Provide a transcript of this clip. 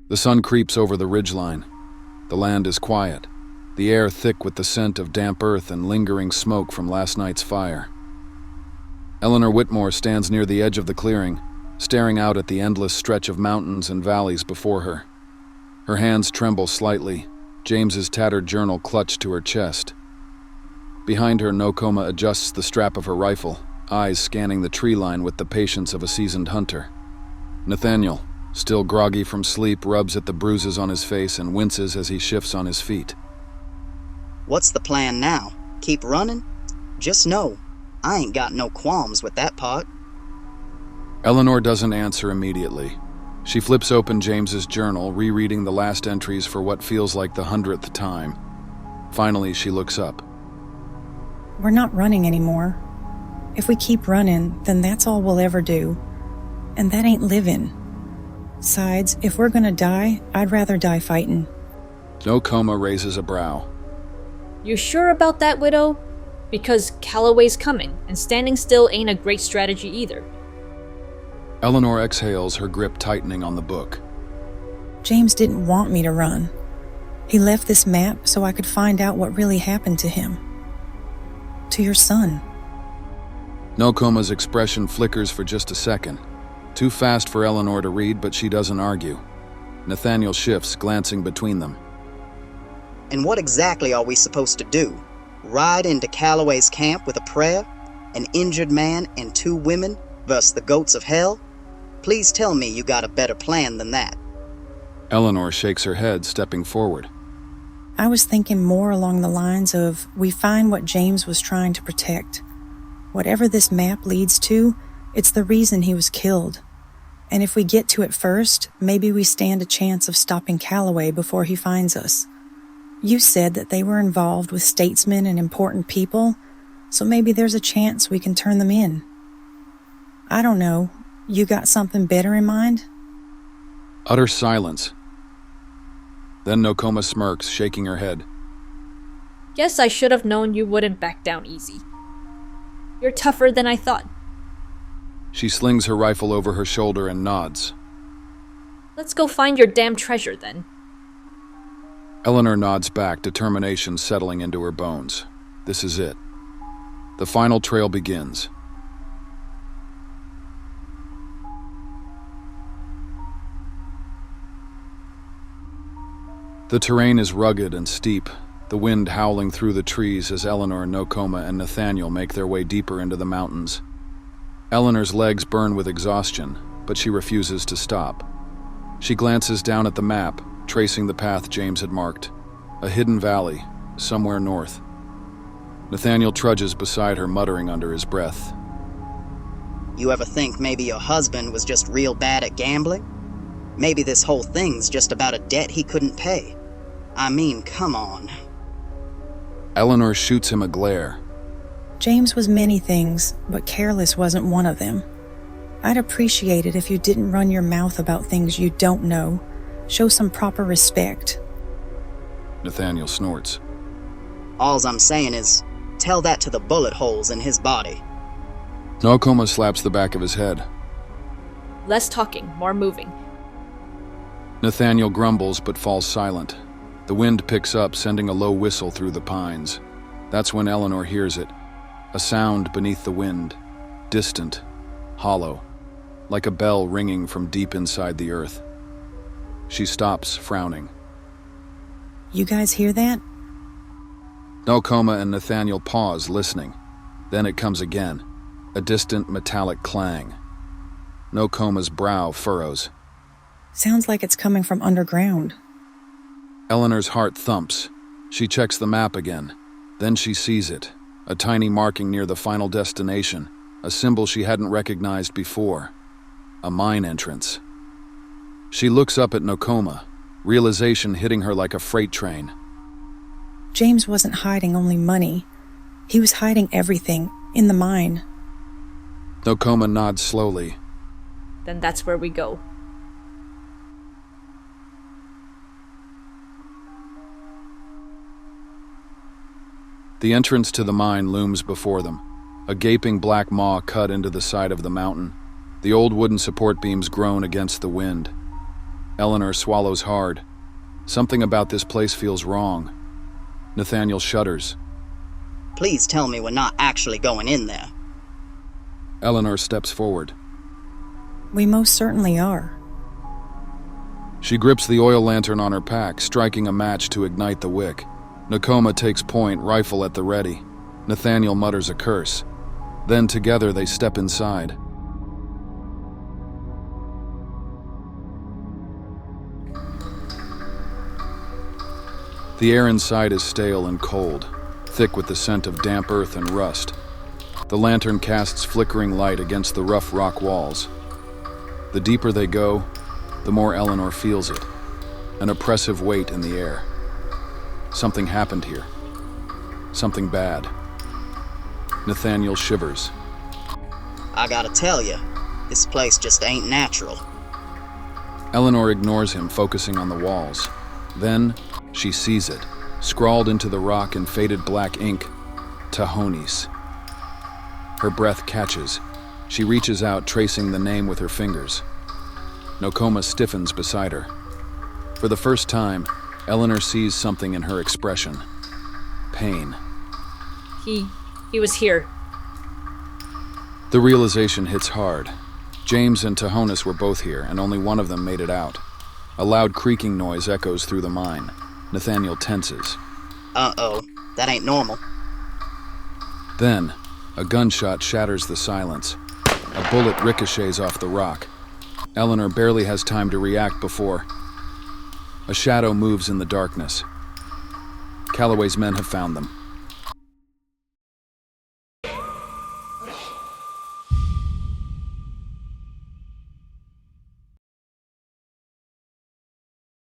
The sun creeps over the ridgeline. The land is quiet, the air thick with the scent of damp earth and lingering smoke from last night's fire. Eleanor Whitmore stands near the edge of the clearing, staring out at the endless stretch of mountains and valleys before her. Her hands tremble slightly, James's tattered journal clutched to her chest. Behind her, Nokoma adjusts the strap of her rifle, eyes scanning the tree line with the patience of a seasoned hunter. Nathaniel, still groggy from sleep, rubs at the bruises on his face and winces as he shifts on his feet. What's the plan now? Keep running? Just know, I ain't got no qualms with that part. Eleanor doesn't answer immediately. She flips open James's journal, rereading the last entries for what feels like the 100th time. Finally, she looks up. We're not running anymore. If we keep running, then that's all we'll ever do. And that ain't living. Besides, if we're gonna die, I'd rather die fighting. Nokoma raises a brow. You sure about that, Widow? Because Calloway's coming, and standing still ain't a great strategy either. Eleanor exhales, her grip tightening on the book. James didn't want me to run. He left this map so I could find out what really happened to him. To your son. Nokoma's expression flickers for just a second. Too fast for Eleanor to read, but she doesn't argue. Nathaniel shifts, glancing between them. And what exactly are we supposed to do? Ride into Calloway's camp with a prayer? An injured man and 2 women versus the goats of hell? Please tell me you got a better plan than that. Eleanor shakes her head, stepping forward. I was thinking more along the lines of, we find what James was trying to protect. Whatever this map leads to, it's the reason he was killed. And if we get to it first, maybe we stand a chance of stopping Calloway before he finds us. You said that they were involved with statesmen and important people, so maybe there's a chance we can turn them in. I don't know. You got something better in mind? Utter silence. Then Nokoma smirks, shaking her head. Guess I should have known you wouldn't back down easy. You're tougher than I thought. She slings her rifle over her shoulder and nods. Let's go find your damn treasure, then. Eleanor nods back, determination settling into her bones. This is it. The final trail begins. The terrain is rugged and steep, the wind howling through the trees as Eleanor, Nokoma, and Nathaniel make their way deeper into the mountains. Eleanor's legs burn with exhaustion, but she refuses to stop. She glances down at the map, tracing the path James had marked. A hidden valley, somewhere north. Nathaniel trudges beside her, muttering under his breath. You ever think maybe your husband was just real bad at gambling? Maybe this whole thing's just about a debt he couldn't pay. I mean, come on. Eleanor shoots him a glare. James was many things, but careless wasn't one of them. I'd appreciate it if you didn't run your mouth about things you don't know. Show some proper respect. Nathaniel snorts. Alls I'm saying is, tell that to the bullet holes in his body. Nokoma slaps the back of his head. Less talking, more moving. Nathaniel grumbles but falls silent. The wind picks up, sending a low whistle through the pines. That's when Eleanor hears it. A sound beneath the wind, distant, hollow, like a bell ringing from deep inside the earth. She stops, frowning. You guys hear that? Nokoma and Nathaniel pause, listening. Then it comes again, a distant metallic clang. Nokoma's brow furrows. Sounds like it's coming from underground. Eleanor's heart thumps. She checks the map again. Then she sees it, a tiny marking near the final destination, a symbol she hadn't recognized before. A mine entrance. She looks up at Nokoma, realization hitting her like a freight train. James wasn't hiding only money. He was hiding everything, in the mine. Nokoma nods slowly. Then that's where we go. The entrance to the mine looms before them, a gaping black maw cut into the side of the mountain. The old wooden support beams groan against the wind. Eleanor swallows hard. Something about this place feels wrong. Nathaniel shudders. Please tell me we're not actually going in there. Eleanor steps forward. We most certainly are. She grips the oil lantern on her pack, striking a match to ignite the wick. Nokoma takes point, rifle at the ready. Nathaniel mutters a curse. Then together they step inside. The air inside is stale and cold, thick with the scent of damp earth and rust. The lantern casts flickering light against the rough rock walls. The deeper they go, the more Eleanor feels it, an oppressive weight in the air. Something happened here. Something bad. Nathaniel shivers. I gotta tell you, this place just ain't natural. Eleanor ignores him, focusing on the walls. Then, she sees it, scrawled into the rock in faded black ink, Tahonis. Her breath catches. She reaches out, tracing the name with her fingers. Nokoma stiffens beside her. For the first time, Eleanor sees something in her expression. Pain. He was here. The realization hits hard. James and Tahonis were both here, and only one of them made it out. A loud creaking noise echoes through the mine. Nathaniel tenses. Uh-oh, that ain't normal. Then, a gunshot shatters the silence. A bullet ricochets off the rock. Eleanor barely has time to react before a shadow moves in the darkness. Calloway's men have found them.